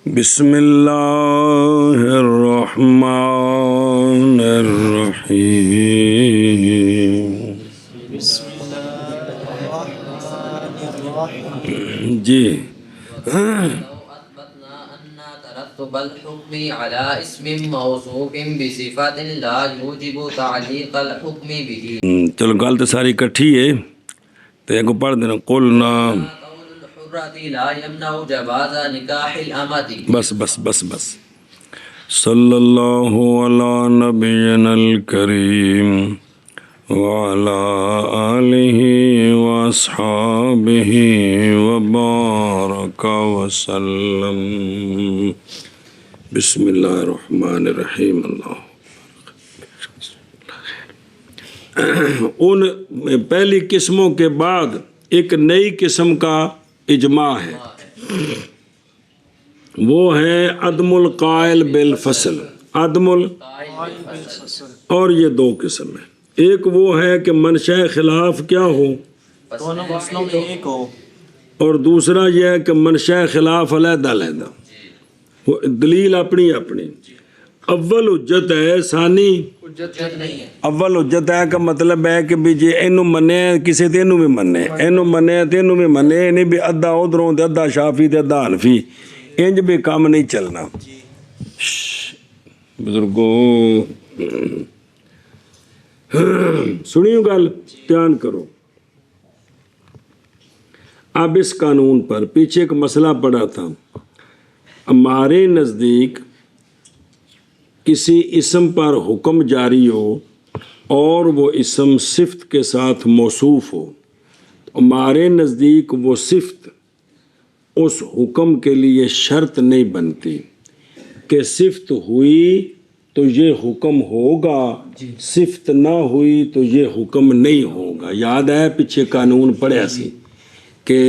بسم اللہ الرحمن الرحیم. جی ترتب الحكم على اسم موصوف بصفة لا يوجب تعليق الحكم به. چلو گل تو ساری کٹھی ہے تو ایک پڑھ دینا قلنا. قول الحرة لا يمنع جواز نکاح الأمة. بس بس بس بس. صلی اللہ علی نبینا الکریم وعلى آلہ واصحابہ وبارک وسلم. بسم اللہ الرحمن الرحیم. اللہ ان پہلی قسموں کے بعد ایک نئی قسم کا اجماع ہے، وہ ہے عدم القائل بالفصل. عدم اور یہ دو قسم ہیں. ایک وہ ہے کہ منشأ خلاف کیا ہو دونوں مسئلوں میں ایک ہو، اور دوسرا یہ ہے کہ منشأ خلاف علیحدہ علیحدہ، وہ دلیل اپنی اپنی. اول حجت ہے، ثانی اول حجت ہے کا مطلب ہے کہ بھی جی اینو منے کسی تے اینو بھی منے، اینو منے تے اینو بھی منے، نہیں بھی ادھا ادھروں تے ادھا شافی تے ادھا حنفی، انج بھی کام نہیں چلنا. بزرگوں سنیو گل دھیان کرو. اب اس قانون پر پیچھے ایک مسئلہ پڑا تھا. ہمارے نزدیک کسی اسم پر حکم جاری ہو اور وہ اسم صفت کے ساتھ موصوف ہو، ہمارے نزدیک وہ صفت اس حکم کے لیے شرط نہیں بنتی کہ صفت ہوئی تو یہ حکم ہوگا، صفت نہ ہوئی تو یہ حکم نہیں ہوگا. یاد ہے پیچھے قانون پڑھا سی کہ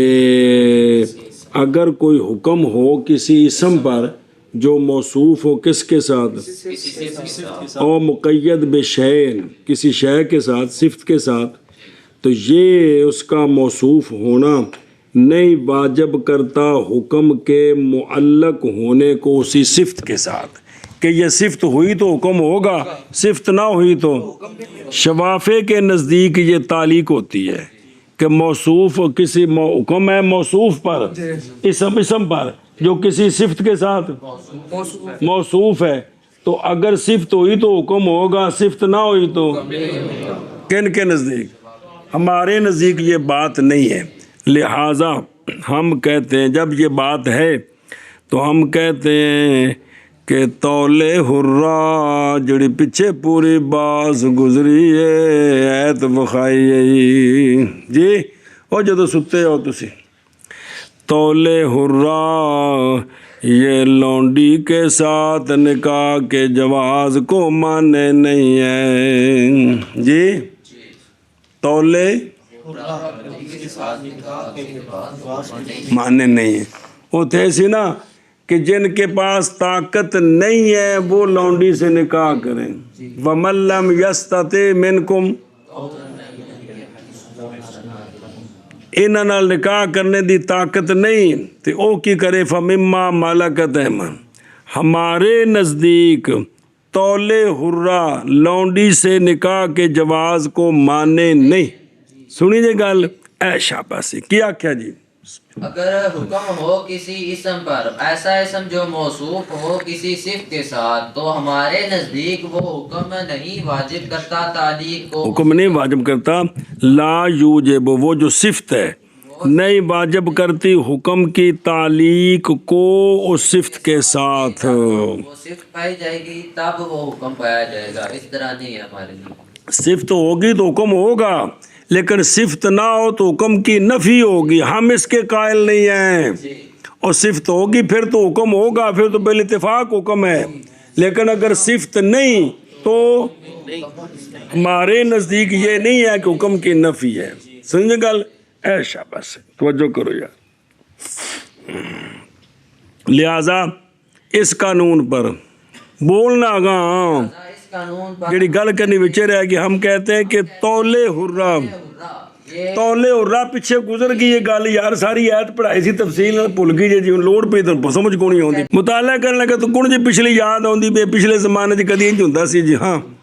اگر کوئی حکم ہو کسی اسم پر جو موصوف ہو کس کے ساتھ، اور مقید بشیء کسی شے کے ساتھ، صفت کے ساتھ، تو یہ اس کا موصوف ہونا نہیں واجب کرتا حکم کے معلق ہونے کو اسی صفت کے ساتھ، کہ یہ صفت ہوئی تو حکم ہوگا، صفت نہ ہوئی تو. شوافے کے نزدیک یہ تعلیق ہوتی ہے کہ موصوف کسی حکم ہے موصوف پر، اسم پر جو کسی صفت کے ساتھ موصوف ہے، تو اگر صفت ہوئی تو حکم ہوگا، صفت نہ ہوئی تو. کن کے نزدیک؟ ہمارے نزدیک یہ بات نہیں ہے. لہٰذا ہم کہتے ہیں جب یہ بات ہے تو ہم کہتے ہیں کہ تولے حرہ جڑی پیچھے پوری باز گزری ہے ایت بخائی جی وہ جدو ستے ہو تسی. تولے حرہ یہ لونڈی کے ساتھ نکاح کے جواز کو مانے نہیں ہے. جی تولے مانے نہیں ہے. وہ تھے سی نا کہ جن کے پاس طاقت نہیں ہے وہ لونڈی سے نکاح کریں. وَمَن لَّمْ يَسْتَطِعْ مِنْكُمْ، انہاں نال نکاح کرنے دی طاقت نہیں تو او کی کرے فَمِمَّا مَلَكَتْ أَيْمَانُكُمْ. ہمارے نزدیک تولے حرہ لونڈی سے نکاح کے جواز کو مانے نہیں. سنی جے گل اے شاباشی کیا کیا جی. اگر حکم ہو کسی اسم پر، ایسا اسم جو موصوف ہو کسی صفت کے ساتھ، تو ہمارے نزدیک وہ حکم نہیں واجب کرتا تعلیق کو. حکم نہیں واجب کرتا. لا یوجب وہ جو صفت ہے نہیں واجب کرتی حکم کی تعلیق کو اس صفت کے ساتھ. وہ صفت پائی جائے گی تب وہ حکم پایا جائے گا، اس طرح نہیں ہے ہمارے لیے. صفت ہوگی تو حکم ہوگا، لیکن صفت نہ ہو تو حکم کی نفی ہوگی. ہم اس کے قائل نہیں ہیں. اور صفت ہوگی پھر تو حکم ہوگا، پھر تو بالاتفاق حکم ہے. لیکن اگر صفت نہیں تو ہمارے نزدیک یہ نہیں ہے کہ حکم کی نفی ہے. سمجھے گل اے شاباش توجہ کرو یار. لہذا اس قانون پر بولنا گا اس قانون پر جڑی گل کرنی وچے رہ گی. ہم کہتے ہیں کہ تولے حرہ ਤੌਲੇ ਹੁਰਰਾ ਪਿੱਛੇ ਗੁਜ਼ਰ ਗਈ ਇਹ ਗੱਲ ਯਾਰ, ਸਾਰੀ ਆਇਤ ਪੜ੍ਹਾਈ ਸੀ ਤਫਸੀਲ ਨਾਲ, ਭੁੱਲ ਗਈ ਜੇ ਜਿਵੇਂ ਲੋੜ ਪਈ ਤਾਂ ਸਮਝ ਕੋ ਨਹੀਂ ਆਉਂਦੀ। ਮੁਤਾਲਾ ਕਰਨ ਲੱਗਾ ਤਾਂ ਕੁਣ ਜੇ ਪਿਛਲੀ ਯਾਦ ਆਉਂਦੀ ਵੀ ਪਿਛਲੇ ਜ਼ਮਾਨੇ 'ਚ ਕਦੀ ਇੰਝ ਹੁੰਦਾ ਸੀ ਜੀ। ਹਾਂ,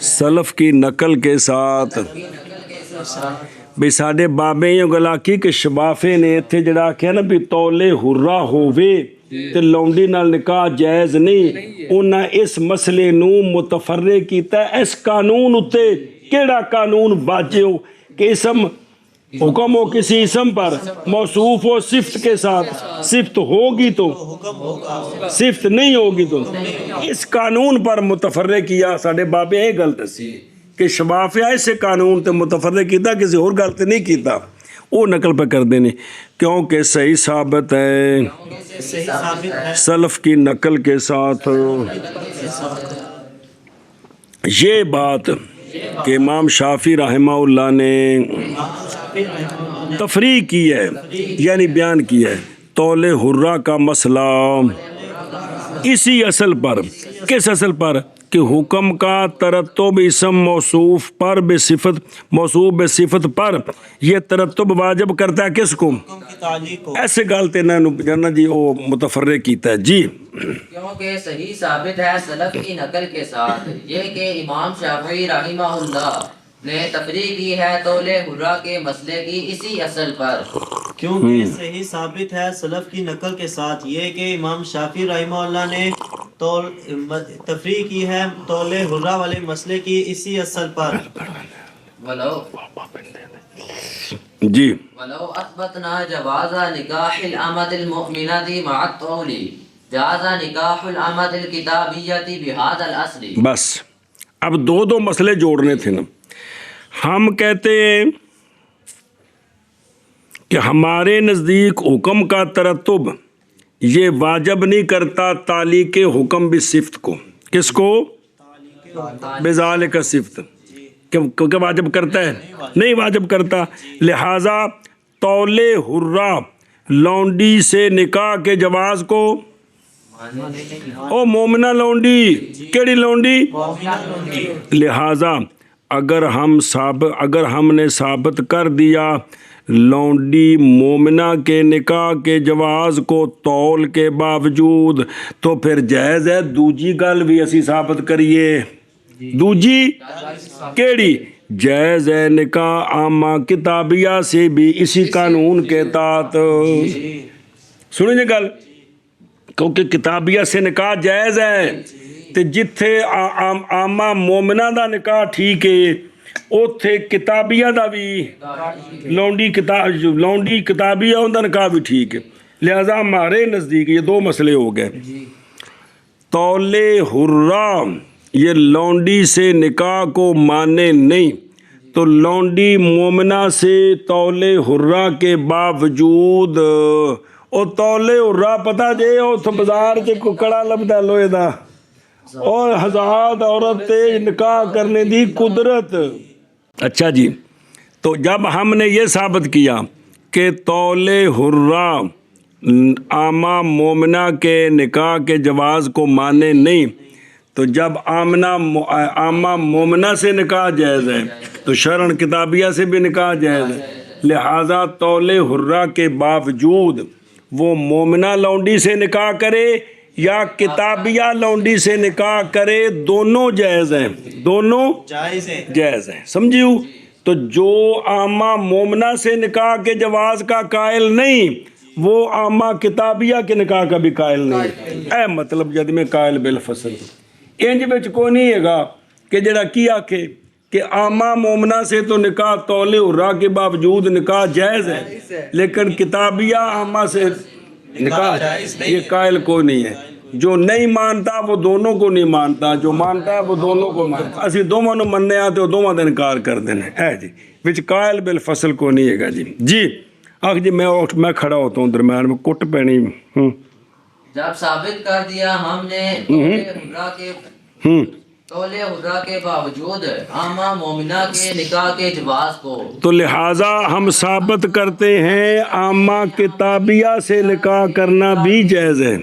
سلف کی نقل کے ساتھ بھی ساڈے بابے یہ گل آخی کہ شبافے نے اتنے جڑا آخیا نا بھی تولے ہرا ہووے تے لونڈی نال نکاح جائز نہیں، انہاں اس مسئلے نو متفرق کیتا ہے اس قانون اتے۔ کیڑا قانون باجے ہو کہ اسم حکم ہو کسی اسم پر موصوف ہو صفت کے ساتھ، صفت ہوگی تو صفت نہیں ہوگی تو اس قانون پر متفرق کیا۔ ساڈے بابے یہ گل دسی کہ شبافیہ اسے قانون تے متفرق کیتا، کسی اور گل تے نہیں کیتا، وہ نقل پہ کر دینے کیونکہ صحیح ثابت ہے سلف کی نقل کے ساتھ۔ یہ بات کہ امام شافعی رحمہ اللہ نے تفریح کی ہے، یعنی بیان کیا ہے طول حرہ کا مسئلہ اسی اصل پر، کس اصل پر کہ حکم کا ترتب اسم موصوف پر بصفت، موصوف بصفت پر یہ ترتب واجب کرتا ہے کس کو؟ ایسے گالتے نا جی وہ متفرق کیتا ہے جی، کیونکہ صحیح ثابت ہے سلف کی نقل کے ساتھ یہ کہ امام شافعی رحمہ اللہ نے تفریح کی ہے طول حرہ کے مسئلے کی اسی اصل پر۔ کیونکہ صحیح ثابت ہے سلف کی نقل کے ساتھ یہ کہ امام شافعی رحمہ اللہ نے تفریح کی ہے طول حرہ والے مسئلے کی اسی اصل پر۔ جی ولو اثبتنا جواز نکاح الامۃ المؤمنۃ مع الطول جاز نکاح الامۃ الکتابیۃ بہذا الاصل۔ بس اب دو مسئلے جوڑنے تھے نا۔ ہم کہتے ہیں کہ ہمارے نزدیک حکم کا ترتب یہ واجب نہیں کرتا تعلیق حکم بالصفت کو، کس کو؟ بذالک صفت، کیونکہ واجب کرتا ہے نہیں واجب کرتا، لہذا طول حرہ لونڈی سے نکاح کے جواز کو، او مومنہ لونڈی، کیڑی لونڈی؟ لہذا اگر ہم نے ثابت کر دیا لونڈی مومنہ کے نکاح کے جواز کو طول کے باوجود تو پھر جائز ہے دوجی گل بھی اسی ثابت کریے۔ دوجی کیڑی؟ جائز ہے نکاح عامہ کتابیہ سے بھی اسی قانون کے تحت۔ سنیں جی گل، کیونکہ کتابیہ سے نکاح جائز ہے تے جتھے عامہ مومنہ دا نکاح ٹھیک ہے اوتھے کتابیہ دا بھی لونڈی کتابیہ دا نکاح بھی ٹھیک ہے۔ لہذا ہمارے نزدیک یہ دو مسئلے ہو گئے، طول حرہ یہ لونڈی سے نکاح کو مانے نہیں تو لونڈی مومنہ سے طول حرہ کے باوجود او طول حرہ پتہ جے او بازار چ ککڑا لبدا لوہے دا اور ہزار عورت تے نکاح کرنے دی قدرت۔ اچھا جی، تو جب ہم نے یہ ثابت کیا کہ طول حرہ عامہ مومنہ کے نکاح کے جواز کو مانے نہیں تو جب عامہ مومنہ سے نکاح جائز ہے تو شرعاً کتابیہ سے بھی نکاح جائز ہے، لہذا طول حرہ کے باوجود وہ مومنہ لونڈی سے نکاح کرے یا کتابیہ لونڈی سے نکاح کرے دونوں جائز ہیں، دونوں جائز ہیں، سمجھیو؟ تو جو عامہ مومنہ سے نکاح کے جواز کا قائل نہیں وہ عامہ کتابیہ کے نکاح کا بھی قائل نہیں۔ اے مطلب جد میں قائل بالفصل انج بچ کوئی نہیں ہے گا کہ جڑا کی آکھے کہ عامہ مومنہ سے تو نکاح طول حرہ کے باوجود نکاح جائز ہے لیکن کتابیہ عامہ سے نکاح یہ قائل کوئی نہیں ہے۔ جو نہیں مانتا وہ دونوں کو نہیں مانتا، جو مانتا ہے وہ دونوں کو مانتا۔ اسی دونوں نے مننے آتے وہ دونوں کا انکار کر دینا ہے جی، وچ قائل بالفصل کو نہیں ہے گا جی۔ جی آخ جی میں کھڑا ہوتا ہوں درمیان میں کٹ پینی۔ جب ثابت کر دیا ہم نے طول حرہ کے باوجود عامہ مومنہ کے نکاح کے جواز کو تو لہٰذا ہم ثابت کرتے ہیں عامہ کتابیہ سے نکاح کرنا بھی جائز ہے،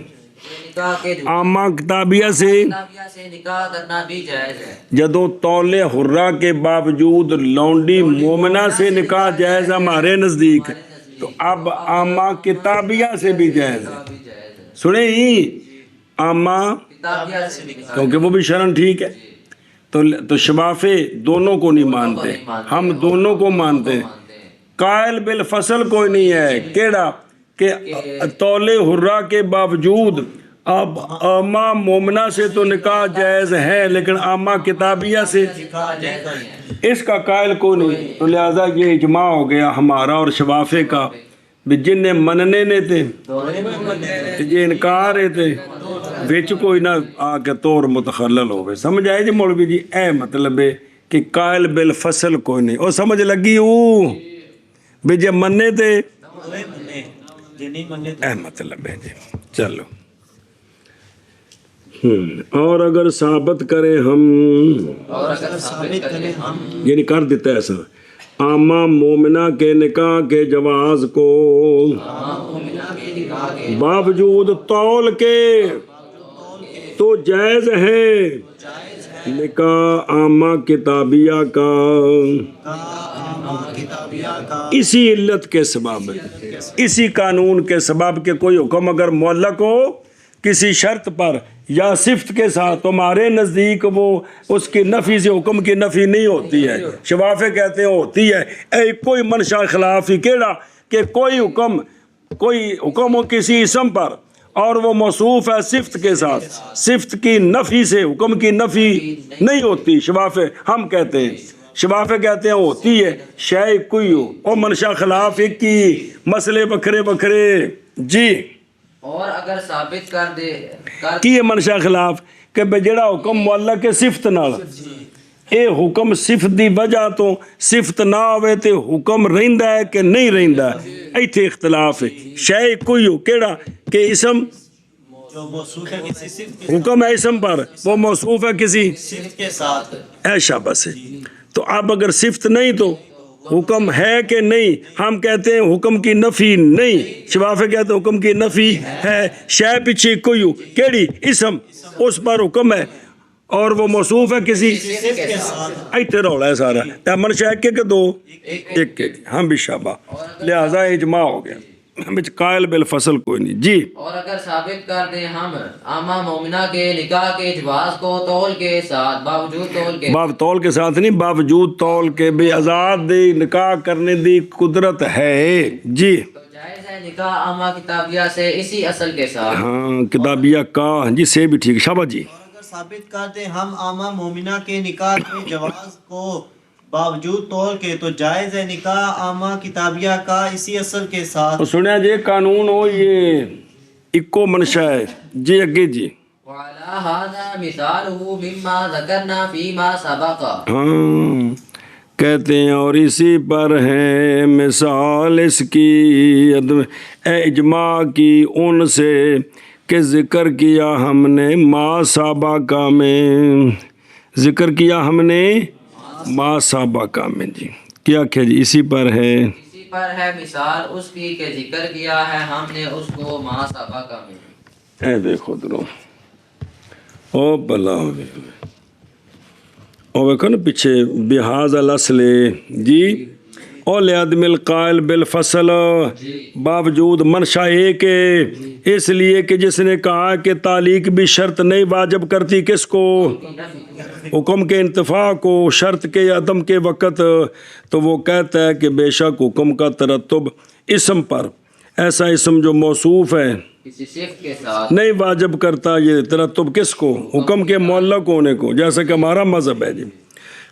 عامہ کتابیہ سے نکاح کرنا بھی جائز ہے۔ جدوں طول حرہ کے باوجود لونڈی مومنہ سے نکاح جائز ہمارے نزدیک تو اب عامہ کتابیہ سے بھی جائز ہے۔ سنیں ہی عامہ کیونکہ وہ بھی شرعاً ٹھیک ہے، تو شفافے دونوں کو نہیں مانتے، ہم دونوں کو مانتے ہیں۔ قائل بالفصل کوئی نہیں ہے، کیڑا کہ طول حرہ کے باوجود اب عامہ مومنہ سے تو نکاح جائز ہے لیکن عامہ کتابیہ سے اس کا قائل کوئی نہیں، تو لہذا یہ اجماع ہو گیا ہمارا اور شفافے کا بھی جن نے مننے نے تھے یہ انکار تھے بچ کوئی نہ آ کے طور متخلل ہو گئے۔ سمجھ آئے جی مولوی جی؟ اے مطلب ہے کہ قائل بالفصل کوئی نہیں، اور سمجھ لگی بھی جب مننے تھے اے مطلب ہے جی۔ چلو اور اگر ثابت کریں ہم یعنی کر دیتا ہے ایسا عامہ مومنہ کے نکاح کے جواز کو باوجود طول کے تو جائز ہے نکاح عامہ کتابیہ کا اسی علت کے سبب، اسی قانون کے سبب کہ کوئی حکم اگر معلق ہو کسی شرط پر یا صفت کے ساتھ تو ہمارے نزدیک وہ اس کی نفی سے حکم کی نفی نہیں ہوتی ہے، شفافے کہتے ہیں ہوتی ہے۔ اے کوئی منشا خلاف ہی کیڑا کہ کوئی حکم ہو کسی اسم پر اور وہ موصوف ہے صفت کے ساتھ، صفت کی نفی سے حکم کی نفی نہیں ہوتی، شفافے ہم کہتے ہیں، شفافے کہتے ہیں ہوتی ہے، شے کوئی ہو اور منشا خلاف ایک کی مسئلے بکھرے بکھرے جی۔ اور اگر ثابت کر دے کی منشا خلاف کہ جڑا حکم معلق ہے صفت نال، اے حکم صفت دی وجہ تو صفت نہ ہوئے تے حکم رہندا ہے کہ نہیں رہندا، ایتھے اختلاف ہے۔ شے کوئی ہو کیڑا کہ اسم حکم ہے اسم پر وہ موصوف ہے کسی صفت کے ساتھ، ایشا بس ہے۔ تو اب اگر صفت نہیں تو حکم ہے کہ نہیں؟ ہم کہتے ہیں حکم کی نفی نہیں، شفافے کہتے ہیں حکم کی نفی ہے۔ شے پیچھے کوئی ہو کیڑی اسم اس پر حکم ہے اور وہ موصوف ہے کسی ایتھے رولا ہے سارا منشا ایک کہ دو ایک ہم بھی شابہ، لہذا اجماع ہو گیا قائل بالفصل کوئی نہیں جی۔ اور اگر ثابت کر دیں ہم عامہ مومنہ کے نکاح کے جواز کو طول کے ساتھ باوجود طول کے طول کے ساتھ نہیں، باوجود طول کے بھی آزاد دی نکاح کرنے دی قدرت ہے جی، تو جائز ہے نکاح عامہ کتابیہ سے اسی اصل کے ساتھ، ہاں کتابیہ کا جی سے بھی ٹھیک شابہ جی۔ اور اگر ثابت کر دیں ہم عامہ مومنہ کے نکاح کے جواز کو باوجود طول کے تو جائز ہے نکاح عامہ کتابیہ کا اسی اصل کے ساتھ۔ سنیا جی قانون ہو یہ اکو منشا ہے جی، اگے جی۔ وعلى هذا مثاله مما ذكرنا فيما سبق، ہاں کہتے ہیں اور اسی پر ہے مثال اس کی اجماع کی ان سے کہ ذکر کیا ہم نے ما سابقہ میں، ذکر کیا ہم نے ما سابقہ میں جی، کیا کیا جی اسی پر ہے، اسی پر ہے مثال اس کی کہ ذکر کیا ہے ہم نے اس کو ما سبق میں۔ اے دیکھو درو او بلا ہوئے او ویکھو نا پیچھے بحاظ الاصل جی، او لعدم القائل بالفصل باوجود منشا ایک ہے، اس لیے کہ جس نے کہا کہ تعلیق بھی شرط نہیں واجب کرتی کس کو، حکم کے انتفاع کو شرط کے عدم کے وقت، تو وہ کہتا ہے کہ بے شک حکم کا ترتب اسم پر، ایسا اسم جو موصوف ہے کسی صفت کے ساتھ نہیں واجب کرتا یہ ترتب کس کو، حکم کے معلق ہونے کو، جیسا کہ ہمارا مذہب ہے جی۔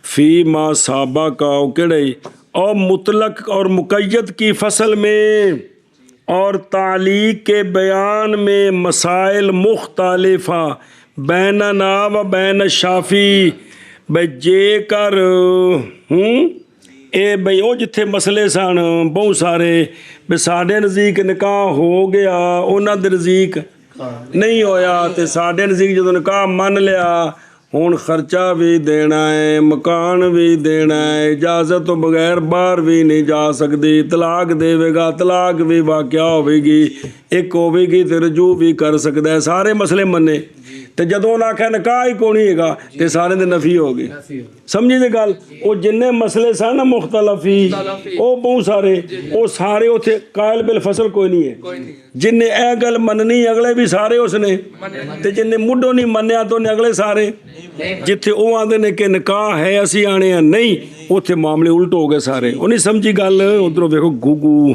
فی ما سابقہ کڑے اور مطلق اور مقید کی فصل میں اور تعلیق کے بیان میں مسائل مختلفہ بیننا و بین شافی بھئی جے کر اے بھئی او جتھے مسئلے سن بہت سارے بھئی ساڈے نزدیک نکاح ہو گیا انہاں دے نزدیک نہیں ہویا تے ساڈے نزدیک جدوں نکاح من لیا ہن خرچہ بھی دینا ہے مکان بھی دینا ہے اجازت تو بغیر باہر بھی نہیں جا سکتی طلاق دے گا طلاق بھی واقعہ ہوے گی ایک ہوے گی تے رجوع بھی کر سکتا ہے سارے مسئلے منے ਤੇ ਜਦੋਂ ਉਹਨਾਂ ਆਖਿਆ ਨਿਕਾਹ ਹੀ ਕੋਈ ਨਹੀਂ ਹੈਗਾ ਤੇ ਸਾਰੇ ਦੇ ਨਫੀ ਹੋ ਗਏ। ਸਮਝੀ ਜੇ ਗੱਲ? ਉਹ ਜਿੰਨੇ ਮਸਲੇ ਸਨ ਨਾ ਮੁਖਤਲਫੀ, ਉਹ ਬਹੁਤ ਸਾਰੇ, ਉਹ ਸਾਰੇ ਉੱਥੇ ਕਾਇਲ ਬਿਲ ਫਸਲ ਕੋਈ ਨਹੀਂ ਹੈ। ਜਿੰਨੇ ਇਹ ਗੱਲ ਮੰਨਣੀ ਅਗਲੇ ਵੀ ਸਾਰੇ ਉਸਨੇ, ਤੇ ਜਿੰਨੇ ਮੁੱਢੋਂ ਨਹੀਂ ਮੰਨਿਆ ਤਾਂ ਉਹਨੇ ਅਗਲੇ ਸਾਰੇ। ਜਿੱਥੇ ਉਹ ਆਂਦੇ ਨੇ ਕਿ ਨਿਕਾਹ ਹੈ ਅਸੀਂ ਆਣੇ ਆ ਨਹੀਂ, ਉੱਥੇ ਮਾਮਲੇ ਉਲਟ ਹੋ ਗਏ ਸਾਰੇ। ਉਹ ਨਹੀਂ ਸਮਝੀ ਗੱਲ। ਉਧਰੋਂ ਵੇਖੋ ਗੁਗੂ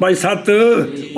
5-7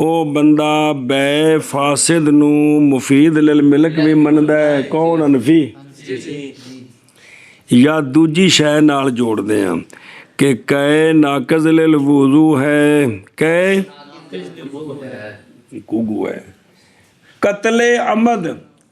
ਉਹ ਬੰਦਾ ਬੈ ਫਾਸਿਦ ਨੂੰ ਮੁਫੀਦ ਲਿਲ ਮਿਲਕ ਵੀ ਮੰਨਦਾ ਹੈ। ਕੌਣ? ਅਨਫੀ। ਜਾਂ ਦੂਜੀ ਸ਼ੈ ਨਾਲ ਜੋੜਦੇ ਆ ਕਿ ਕੈ ਨਾਕਿਜ਼ ਲਿਲ ਵੁਜ਼ੂ ਹੈ, ਕੈ ਗੁਗੂ ਹੈ। ਕਤਲੇ ਅਮਦ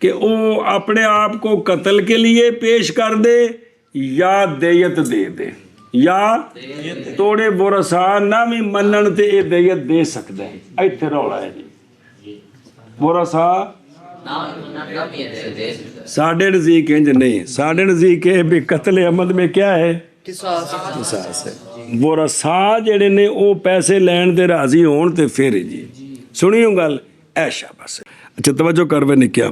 کہ وہ اپنے آپ کو قتل کے لیے پیش کر دے یا دیت دے دے یا توڑے ورثا نہ بھی منن تے یہ دیت دے سکتا ہے ایتھے رولا ہے جی ورثا ساڈے نزدیک انج نہیں ساڈے نزدیک ہے بھی قتل عمد میں کیا ہے قصاص ہے ورثا جڑے نے وہ پیسے لین دے راضی ہون تے پھر جی سنیو گل ایشا بس اچھا توجہ کر وے نکیا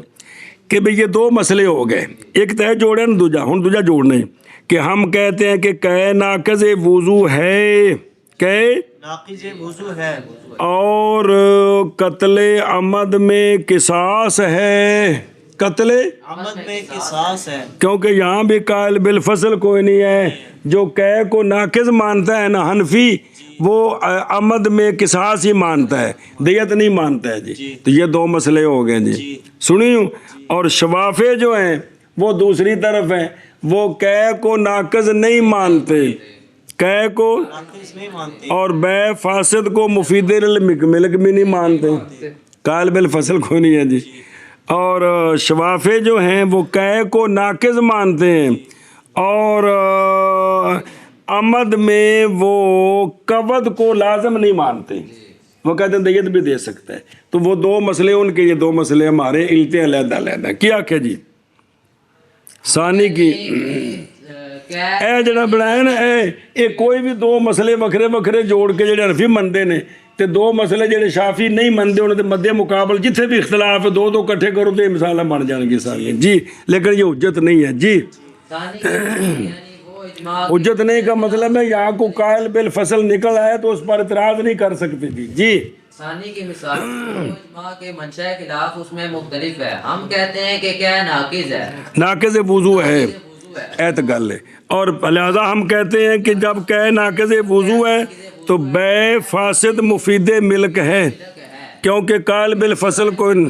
کہ بھئی یہ دو مسئلے ہو گئے ایک تے جوڑے نا دوجا جوڑنے کہ ہم کہتے ہیں کہ کہ ناقض وضو ہے کہ ناقض وضو ہے اور قتل عمد میں قصاص ہے قتل عمد میں قصاص ہے کیونکہ یہاں بھی قائل بالفصل کوئی نہیں ہے جو کہ کو ناقض مانتا ہے نا حنفی وہ عمد میں قصاص ہی مانتا ہے دیت نہیں مانتا ہے جی تو یہ دو مسئلے ہو گئے جی سنیوں اور شوافے جو ہیں وہ دوسری طرف ہیں وہ کہ کو ناقض نہیں مانتے کہ کو ناقص نہیں مانتے اور بے فاسد کو مفید ملک بھی نہیں مانتے قائل بالفصل کوئی نہیں ہے جی اور شوافے جو ہیں وہ کہ کو ناقض مانتے ہیں اور عمد میں وہ قود کو لازم نہیں مانتے وہ کہتے ہیں دیت بھی دے سکتا ہے تو وہ دو مسئلے ان کے یہ دو مسئلے ہمارے التے علیحدہ علیحدہ کیا کہ جی ثانی کی اے جڑا بنایا نا اے کوئی بھی دو مسئلے وکھرے وکھرے جوڑ کے جڑے حنفی مندے نے تے دو مسئلے جڑے شافی نہیں مندے انہوں دے مدے مقابل جتھے بھی اختلاف ہے دو کٹھے کرو تو یہ مثالیں بن جان گی ساری جی لیکن یہ حجت نہیں ہے جی حجت نہیں کا مطلب ہے یہاں کو قائل بالفصل نکل آئے تو اس پر اعتراض نہیں کر سکتے جی ثانی کی مثال اجماع کے منشاء خلاف اس میں مختلف ہے ہم کہتے ہیں کہ کیا ناقض ہے ناقض وضو ہے ایت گل ہے اور لہذا ہم کہتے ہیں کہ جب کہ ناقض وضو ہے تو بے فاسد مفید ملک ہے کیونکہ قائل بالفصل کوئی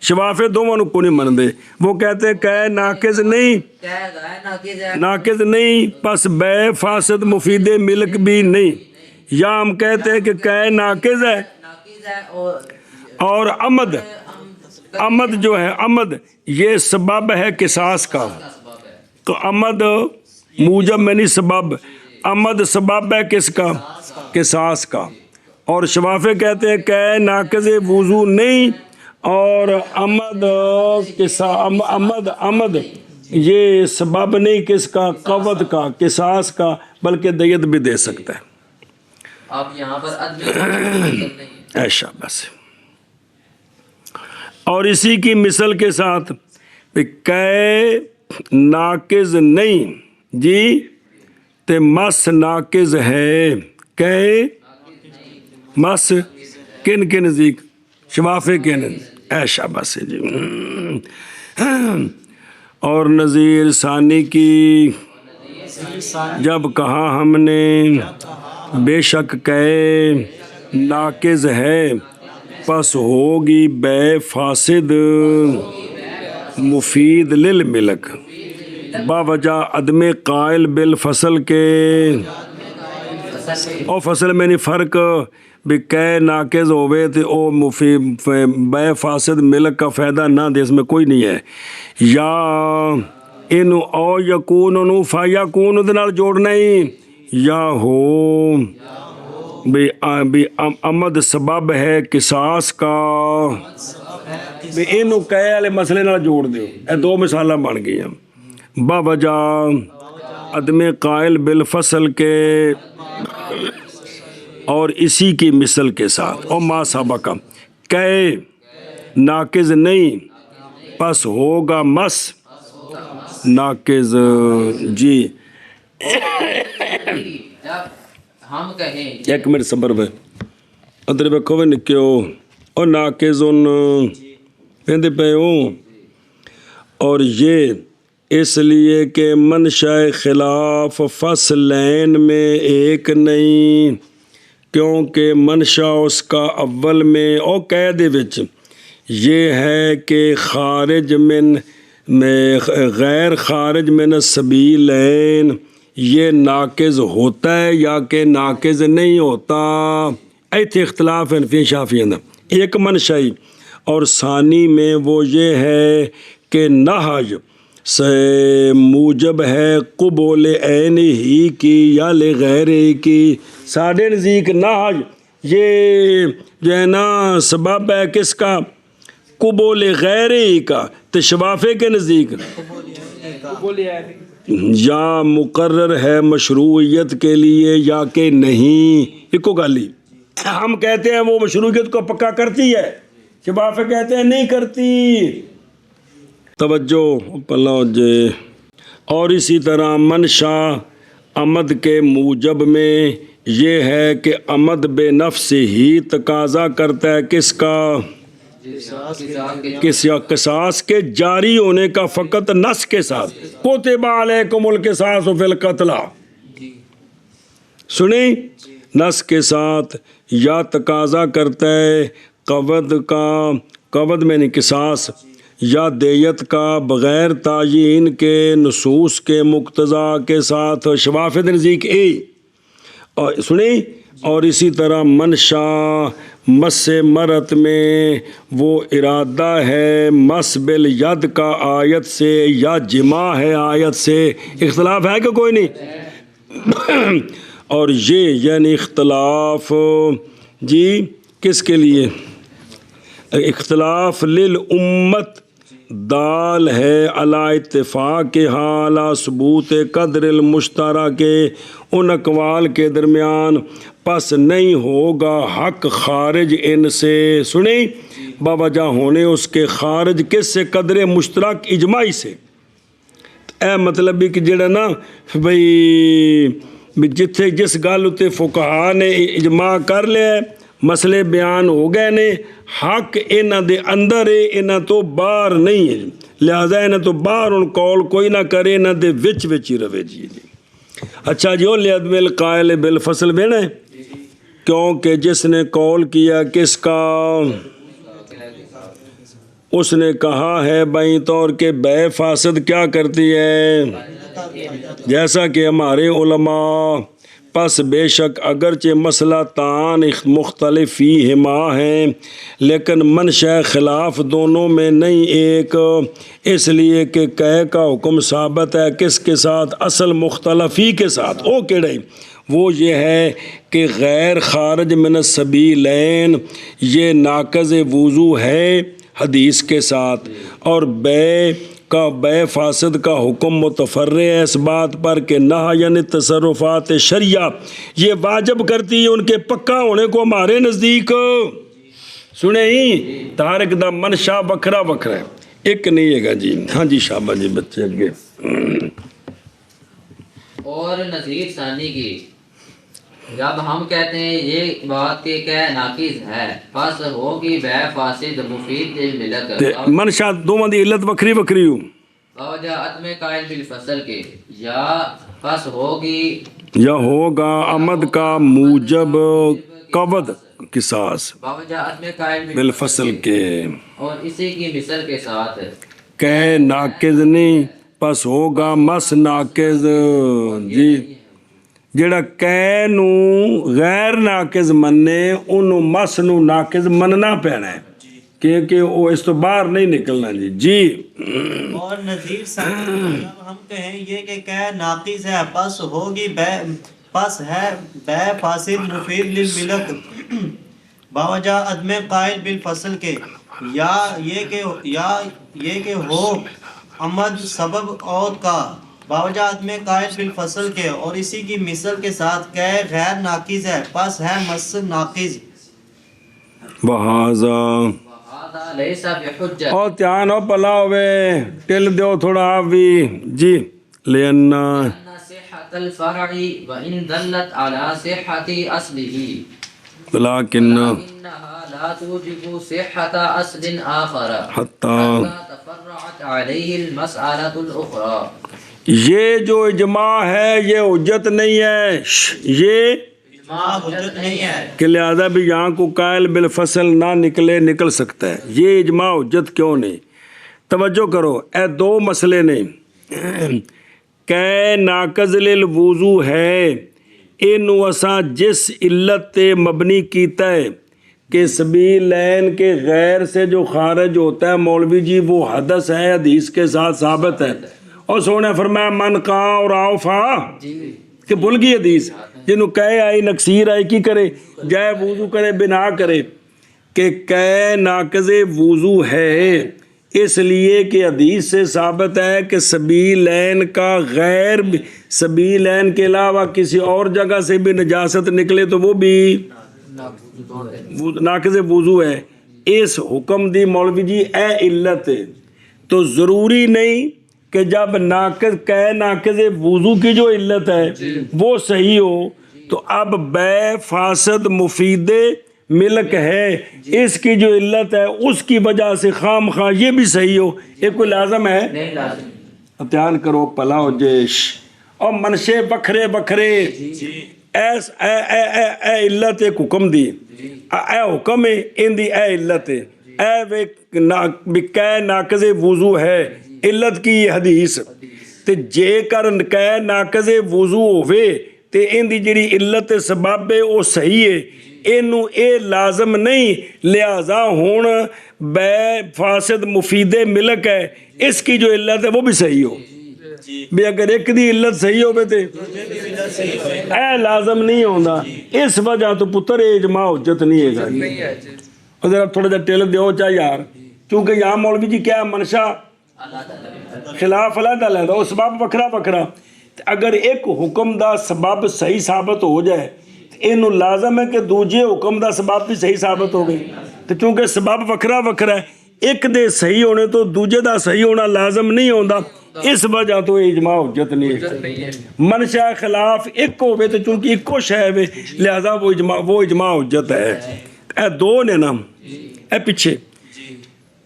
شفافے دونوں کو نہیں مندے وہ کہتے ہیں کہ ناقض نہیں ناقض نہیں پس بے فاسد مفید ملک بھی نہیں یا ہم کہتے ہیں کہ ناقض ہے اور عمد جو ہے عمد یہ سبب ہے قصاص کا تو عمد موجب میں نہیں سبب عمد سبب ہے کس کا قصاص کا اور شفافے کہتے ہیں کہ ناقض وضو نہیں اور عمد یہ سبب نہیں کس کا قود کا قصاص کا بلکہ دیت بھی دے سکتا ہے اب یہاں پر عدل ایشا بس اور اسی کی مثل کے ساتھ کہ ناقض نہیں جی تے مس ناقض ہے کہ مس کن کے نزدیک شفافے کے نزدیک ایشا بس جی اور نظیر ثانی کی جب کہا ہم نے بے شک کہ ناقض ہے پس ہوگی بے فاسد مفید للملک باوجہ عدم قائل بالفصل کے او فصل میں نہیں فرق بھی کہ ناقض ہوئے تو او مفید بے فاسد ملک کا فائدہ نہ دے اس میں کوئی نہیں ہے یا انو او یکون انو فا یکون ادھنال جوڑنا ہی یا ہو بھی عمد سبب ہے قصاص کا بھی انو کہے والے مسئلے نال جوڑ دیو اے دو مثالہ بن گئی ہیں باوجہ عدم قائل بالفصل کے اور اسی کی مثل کے ساتھ اور ما سبقہ کہ ناقض نہیں پس ہوگا مس ناقض جی ہم کہیں ایک منٹ صبر میں ادھر بیکھو نکیو اور ناقض پہندے پہ ہوں اور یہ اس لیے کہ منشاء خلاف فصلین میں ایک نہیں کیونکہ منشا اس کا اول میں او قید وچ یہ ہے کہ خارج من غیر خارج من السبیلین یہ ناقض ہوتا ہے یا کہ ناقض نہیں ہوتا ایتھے اختلاف ہے فی شافی اندر ایک منشائی اور ثانی میں وہ یہ ہے کہ نہج سے موجب ہے قبول عین ہی کی یا لغیر ہی کی. ساڑھے نزدیک نہج یہ جو ہے نا سبب ہے کس کا؟ قبول غیر ہی کا. تو شفافے کے نزدیک یا مقرر ہے مشروعیت کے لیے یا کہ نہیں. ایک گالی ہم کہتے ہیں وہ مشروعیت کو پکا کرتی ہے، شفافے کہتے ہیں نہیں کرتی. توجہ پلاؤ جے. اور اسی طرح منشا عمد کے موجب میں یہ ہے کہ عمد بے نفس ہی تقاضا کرتا ہے کس کا؟ کسی قصاص کے جاری ہونے کا، فقط نص کے ساتھ. کتب علیکم القصاص فی القتل، سنیں، نص کے ساتھ. یا تقاضا کرتا ہے قود کا، قود میں نہیں قصاص، یا دیت کا بغیر تعیین کے نصوص کے مقتضا کے ساتھ. شفافِ نزدیک اے. اور سنیں، اور اسی طرح منشا مس مرت میں وہ ارادہ ہے مس بالید کا آیت سے یا جماع ہے آیت سے. اختلاف ہے کہ کوئی نہیں؟ اور یہ یعنی اختلاف جی کس کے لیے؟ اختلاف للامت دال ہے علی اتفاق حال ثبوت قدر المشترک کے ان اقوال کے درمیان. پس نہیں ہوگا حق خارج ان سے، سنیں، باوجہ ہونے اس کے خارج کس سے؟ قدر مشترک اجماعی سے. اے مطلب بھی کہ جڑا نا بھئی جتھے جس گل اتے فقہا نے اجماع کر لیا، مسئلے بیان ہو گئے نے، حق انہاں دے اندر ہے، انہاں تو باہر نہیں ہے. لہذا انہاں تو باہر ان قول کوئی نہ کرے، انہاں دے وچ ہی روے جی. اچھا جی، وہ لعدم القائل بالفصل بینا ہے، کیونکہ جس نے قول کیا کس کا؟ اس نے کہا ہے بائیں طور کے بے فاسد کیا کرتی ہے، جیسا کہ ہمارے علماء. پس بے شک اگرچہ مسئلہ تان مختلف فیہما ہیں لیکن منشأ خلاف دونوں میں نہیں ایک، اس لیے کہ قے کا حکم ثابت ہے کس کے ساتھ؟ اصل مختلفی کے ساتھ. او کیڑے؟ وہ یہ ہے کہ غیر خارج من السبیلین یہ ناقض وضو ہے حدیث کے ساتھ، اور بے فاسد کا حکم متفرع ہے اس بات پر کہ نہ یعنی تصرفات شریعہ یہ واجب کرتی ہے ان کے پکا ہونے کو ہمارے نزدیک. سنیں ہی تارک دا منشا وکھرا وکھرا ہے، ایک نہیں ہے گا جی. ہاں جی شاباش جی بچے اگے. اور نظیر ثانی کی جب ہم کہتے ہیں یہ بات کہ ناقص ہے، پس ہوگی بے فاسد مفید للملک، منشا دونوں دی علت وکھری وکھری ہو. باوجہ عدم قائل بالفصل کے، یا پس ہوگی یا ہوگا عمد کا موجب قود قصاص باوجہ عدم قائل بالفصل کے، اور اسی کی مثل کے ساتھ کہ ناقض نہیں، پس ہوگا مس ناقض. جی جڑا کہ نو غیر ناقض مننے انہوں مس نو ناقض مننا پینا ہے کیونکہ وہ اس تو باہر نہیں نکلنا. جی جی. اور نظیر ثانی جب ہم کہیں یہ کہ ناقص ہے پس ہوگی پس ہے بے فاسد مفید للملک باوجہ عدم قائل بالفصل کے، یا یہ کہ ہو عمد سبب اور کا باوجہ عدم قائل بالفصل کے، اور اسی کی مثل کے ساتھ کہ غیر ناقص ہے پس ہے مس ناقص. بہذا لیس بحجت. اور دھیان ہو پلا ہوئے ٹل دیو تھوڑا آپ بھی جی. لینا صحت الفرع وان دلت على صحت اصله لیکن انها لا توجب صحت اصل آخر حتی تفرعت عليه المسألة الاخرى. یہ جو اجماع ہے یہ حجت نہیں ہے، یہ حجت نہیں ہے کہ لہذا بھی یہاں کو قائل بالفصل نہ نکل سکتا ہے. یہ اجماع حجت کیوں نہیں؟ توجہ کرو، اے دو مسئلے نہیں کہ ناقض للوضو ہے، اینو اساں جس علت تے مبنی کیتا ہے کہ سبیلین کے غیر سے جو خارج ہوتا ہے مولوی جی وہ حدث ہے، حدیث کے ساتھ ثابت ہے. اور سونے فرمایا من کا اور آفا کہ بھول گئی حدیث جنہوں کہے آئی نقصیر آئی کی کرے جائے وضو کرے بنا کرے کہ کہے ناقض وضو ہے، اس لیے کہ حدیث سے ثابت ہے کہ سبیلین کا غیر سبیلین کے علاوہ کسی اور جگہ سے بھی نجاست نکلے تو وہ بھی ناقض وضو ہے. اس حکم دی مولوی جی اے علت ہے تو ضروری نہیں کہ جب ناقض وضو کی جو علت ہے وہ صحیح ہو تو اب بے فاسد مفید ملک ہے اس کی جو علت ہے اس کی وجہ سے خام خواہ یہ بھی صحیح ہو، یہ کوئی لازم ہے؟ نہیں لازم. دھیان کرو پلا ہو جیش اور منشے بکھرے بکھرے. اے علت ایک حکم دی، اے حکم ہے ان دی اے علت ہے، اے ناقض وضو ہے علت کی حدیث تے جے کر کہ ناقض وضو ہوئے تے ان دی جڑی علت سبب ہے وہ صحیح ہے، اینو اے لازم نہیں لہذا ہون بے فاسد مفید ملک ہے اس کی جو علت ہے وہ بھی صحیح ہو. بھی اگر ایک دی علت صحیح ہوئے تے اے لازم نہیں ہوندا، اس وجہ تو پتر اجماع حجت نہیں ہے گا. اور ذرا تھوڑا جا ٹیل دیو چاہ یار، کیونکہ یہاں مولوی جی کیا منشا خلاف علیحدہ علیحدہ اور سبب وکھرا وکھرا. اگر ایک حکم دا سبب صحیح ثابت ہو جائے اینو لازم ہے کہ دوجے حکم دا سبب بھی صحیح ثابت ہو گئی، تو چونکہ سبب وکھرا وکھرا ہے ایک دے صحیح ہونے تو دوجے دا صحیح ہونا لازم نہیں ہوندا، اس وجہ تو اجماع حجت نہیں ہے. منشا خلاف ایک ہوئے تو چونکہ ایکو شے ہے لہذا وہ اجماع حجت ہے. اے دو نے نا اے پیچھے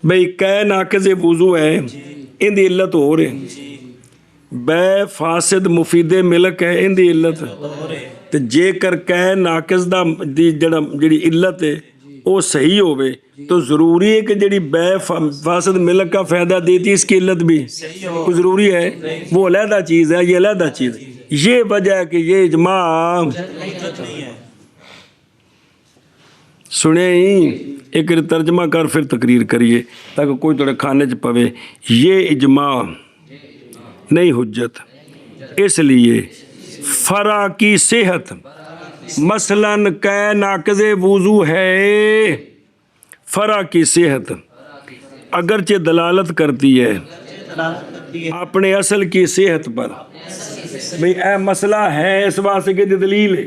بھئی کہ ناقض وضو ہے ان دی علت ہو رہے، بے فاسد مفید ملک ہے ان دی علت، تو جے کر کہ ناقص دا جڑی علت ہے وہ صحیح ہوئے تو ضروری ہے کہ جڑی بے فاسد ملک کا فائدہ دیتی اس کی علت بھی کوئی ضروری ہے، وہ علیحدہ چیز ہے، یہ علیحدہ چیز ہے. یہ وجہ ہے کہ یہ اجماع سنے ہی ایک ترجمہ کر پھر تقریر کریے تاکہ کوئی تھوڑے کھانے چ پوے. یہ اجماع نہیں حجت، اس لیے فرع کی صحت مثلاً کہ ناقض وضو ہے، فرع کی صحت اگرچہ دلالت کرتی ہے اپنے اصل کی صحت پر. بھئی اے مسئلہ ہے اس واسطے کہ دلیل ہے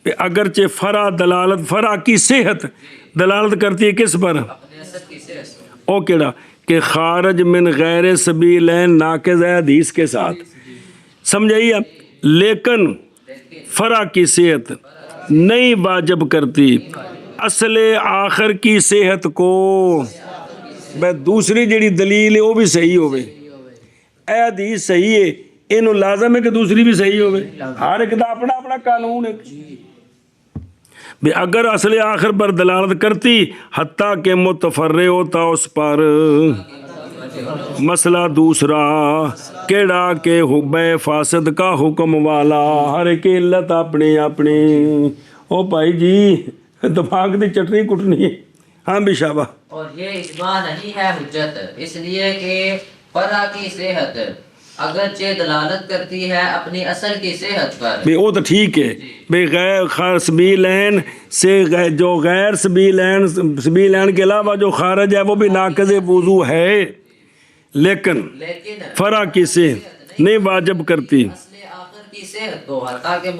کہ اگرچہ فرع کی صحت دلالت کرتی ہے کس پر؟ او کیڑا کہ خارج من غیر سبیلین ناقض ہے حدیث کے ساتھ، سمجھائیے. لیکن فرع کی صحت نہیں واجب کرتی اصل آخر کی صحت کو. بھائی دوسری جڑی دلیل ہے وہ بھی صحیح ہوئے، اے حدیث صحیح ہے اینو لازم ہے کہ دوسری بھی صحیح ہوئے، ہر ایک دا اپنا اپنا قانون ہے. اگر اصل آخر پر دلالت کرتی حتیٰ کہ متفرع ہوتا اس پر. مسئلہ دوسرا کیڑا کہ بے فاسد کا حکم والا، ہر ایک علت اپنی اپنی. او بھائی جی دماغ دی چٹنی کٹنی ہے. ہاں بھی شابہ. اور یہ اجماع نہیں ہے حجت اس لیے کہ فرع کی صحت اگرچہ دلالت کرتی ہے اپنی اصل کی صحت پر. بھی وہ تو ٹھیک ہے بھئی غیر سبیلین سے جو غیر سبیلین کے علاوہ جو خارج ہے وہ بھی ناقض وضو ہے، لیکن فرع کی صحت نہیں واجب کرتی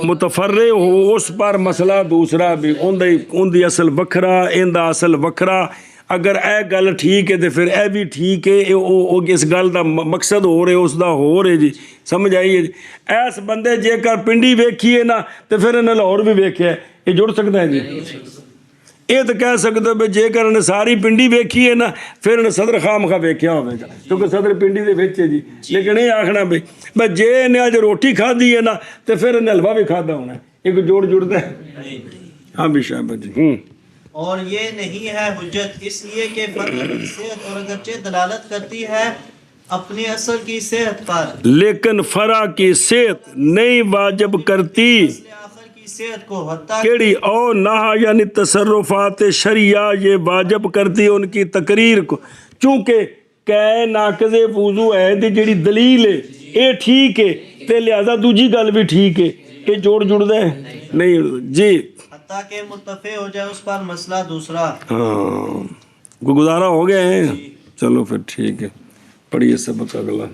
متفرع ہو اس پر. مسئلہ دوسرا بھی ان دی اصل وکھرا ان دا اصل وکھرا. اگر اے گل ٹھیک ہے تو پھر اے بھی ٹھیک ہے، اس گل دا مقصد ہو رہے اس دا ہو رہے جی، سمجھ آئیے جی. ایس بندے جے کر پنڈی ویکھی ہے نا تو پھر انہیں لاہور بھی ویکھیا ہے، یہ جڑ سکتا ہے جی؟ یہ تو کہہ سکتے ہو جے کر انہیں ساری پنڈی ویکھی ہے نا پھر انہیں صدر خام خواہ ویکھیا ہوئے گا کیونکہ صدر پنڈی دے وچ ہے جی. لیکن یہ آخنا بھئی جے انہیں آج روٹی کھا دی ہے نا تو پھر انہیں حلوہ بھی کھادا ہونا ہے، ایک جوڑ جڑتا ہے. ہاں بھی شاہ جی. اور یہ نہیں ہے حجت اس لیے کہ فرع کی صحت اور اگرچہ دلالت کرتی ہے اپنی اصل کی صحت پر، لیکن فرع کی صحت نہیں واجب کرتی اصل آخر کی حیثیت کو حتیٰ کیڑی او نہ یعنی تصرفات شریعہ یہ واجب کرتی ان کی تقریر کو، چونکہ کہ ناقض وضو ہے تے جڑی دلیل ہے اے ٹھیک ہے تے لہذا دوجی گل بھی ٹھیک ہے، یہ جوڑ جڑدا ہے نہیں جی حتیٰ کہ متفق ہو جائے اس پر مسئلہ دوسرا۔ ہاں کوئی گزارا ہو گیا ہے چلو پھر ٹھیک ہے پڑھیے سبق اگلا۔